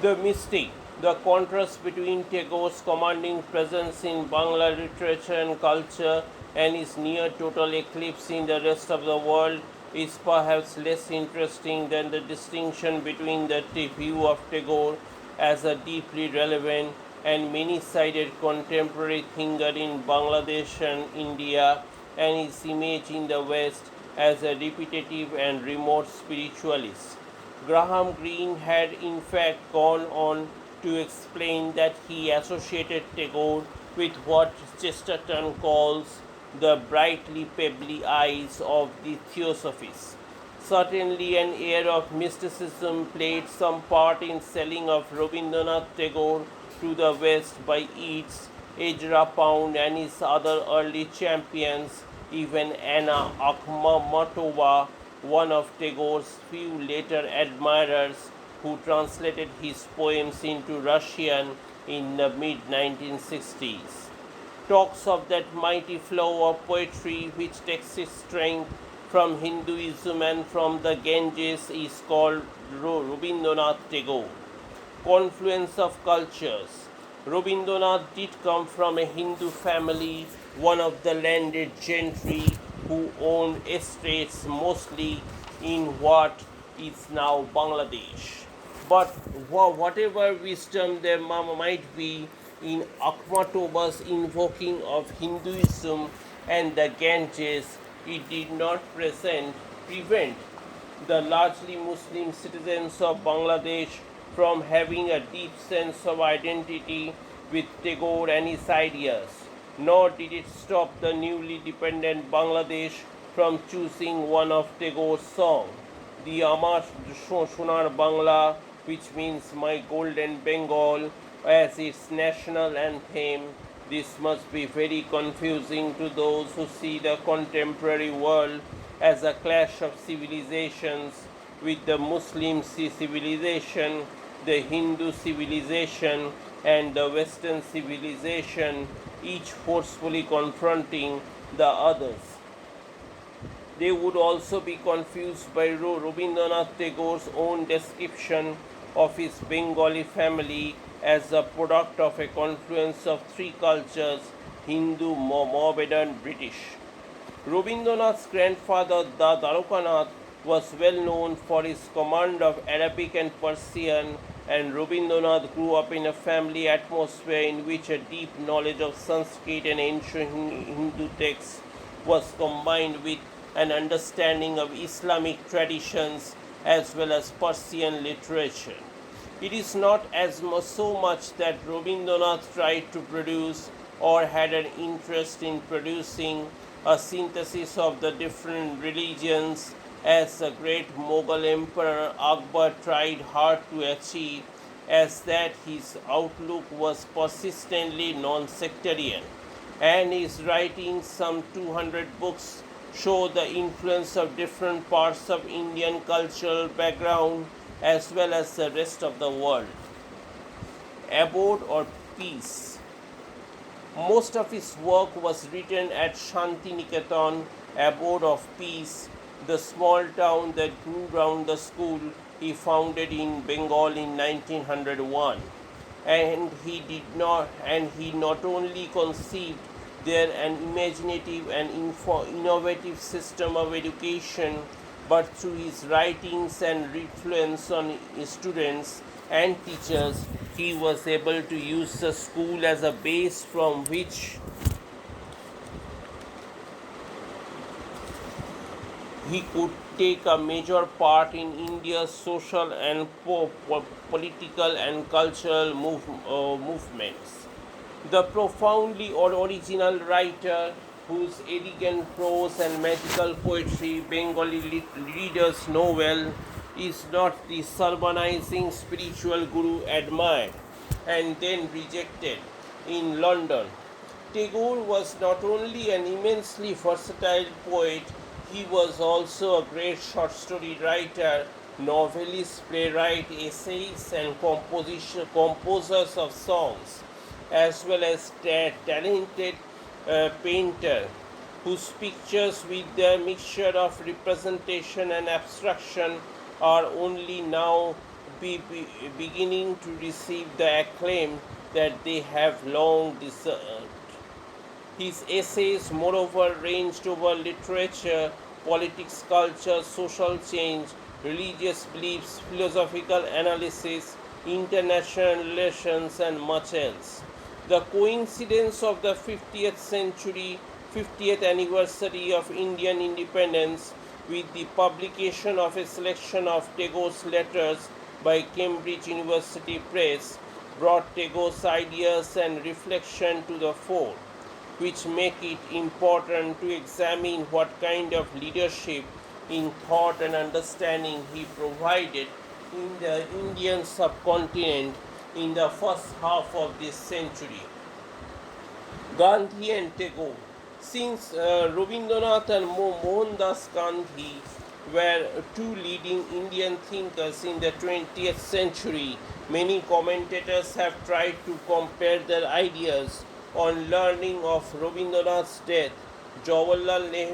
The mystic, the contrast between Tagore's commanding presence in Bangla literature and culture and his near total eclipse in the rest of the world, is perhaps less interesting than the distinction between the view of Tagore as a deeply relevant and many-sided contemporary thinker in Bangladesh and India, and his image in the West as a repetitive and remote spiritualist. Graham Greene had in fact gone on to explain that he associated Tagore with what Chesterton calls the brightly pebbly eyes of the Theosophists. Certainly, an air of mysticism played some part in selling of Rabindranath Tagore to the West by Yeats, Ezra Pound, and his other early champions, even Anna Akhmatova, one of Tagore's few later admirers, who translated his poems into Russian in the mid 1960s. Talks of that mighty flow of poetry which takes its strength from Hinduism and from the Ganges is called Rabindranath Tagore. Confluence of cultures. Rabindranath did come from a Hindu family, one of the landed gentry who owned estates mostly in what is now Bangladesh. But whatever wisdom there might be in Akhmatoba's invoking of Hinduism and the Ganges, it did not prevent the largely Muslim citizens of Bangladesh from having a deep sense of identity with Tagore and his ideas, nor did it stop the newly dependent Bangladesh from choosing one of Tagore's songs, the Sonar Bangla, which means My Golden Bengal, as its national anthem. This must be very confusing to those who see the contemporary world as a clash of civilizations, with the Muslim civilization, the Hindu civilization, and the Western civilization, each forcefully confronting the others. They would also be confused by Rabindranath Tagore's own description of his Bengali family as a product of a confluence of three cultures: Hindu, Mohammedan, British. Rabindranath's grandfather, Dwarkanath, was well known for his command of Arabic and Persian, and Rabindranath grew up in a family atmosphere in which a deep knowledge of Sanskrit and ancient Hindu texts was combined with an understanding of Islamic traditions as well as Persian literature. It is not so much that Rabindranath tried to produce or had an interest in producing a synthesis of the different religions as the great Mughal Emperor Akbar tried hard to achieve, as that his outlook was persistently non-sectarian, and his writings, some 200 books, show the influence of different parts of Indian cultural background as well as the rest of the world. Abode or peace. Most of his work was written at Shantiniketan, abode of peace, the small town that grew round the school he founded in Bengal in 1901. And he not only conceived there an imaginative and innovative system of education, but through his writings and influence on students and teachers, he was able to use the school as a base from which he could take a major part in India's social and political and cultural movements. The profoundly original writer, whose elegant prose and magical poetry Bengali readers know well, is not the sermonizing spiritual guru admired and then rejected in London. Tagore was not only an immensely versatile poet, he was also a great short story writer, novelist, playwright, essayist, and composers of songs, as well as talented painter, whose pictures, with their mixture of representation and abstraction, are only now beginning to receive the acclaim that they have long deserved. His essays, moreover, ranged over literature, politics, culture, social change, religious beliefs, philosophical analysis, international relations, and much else. The coincidence of the 50th anniversary of Indian independence with the publication of a selection of Tagore's letters by Cambridge University Press brought Tagore's ideas and reflection to the fore, which make it important to examine what kind of leadership in thought and understanding he provided in the Indian subcontinent in the first half of this century. Gandhi and Tagore. Since Rabindranath and Mohandas Gandhi were two leading Indian thinkers in the 20th century, many commentators have tried to compare their ideas on learning of Rabindranath's death. Jawaharlal Nehru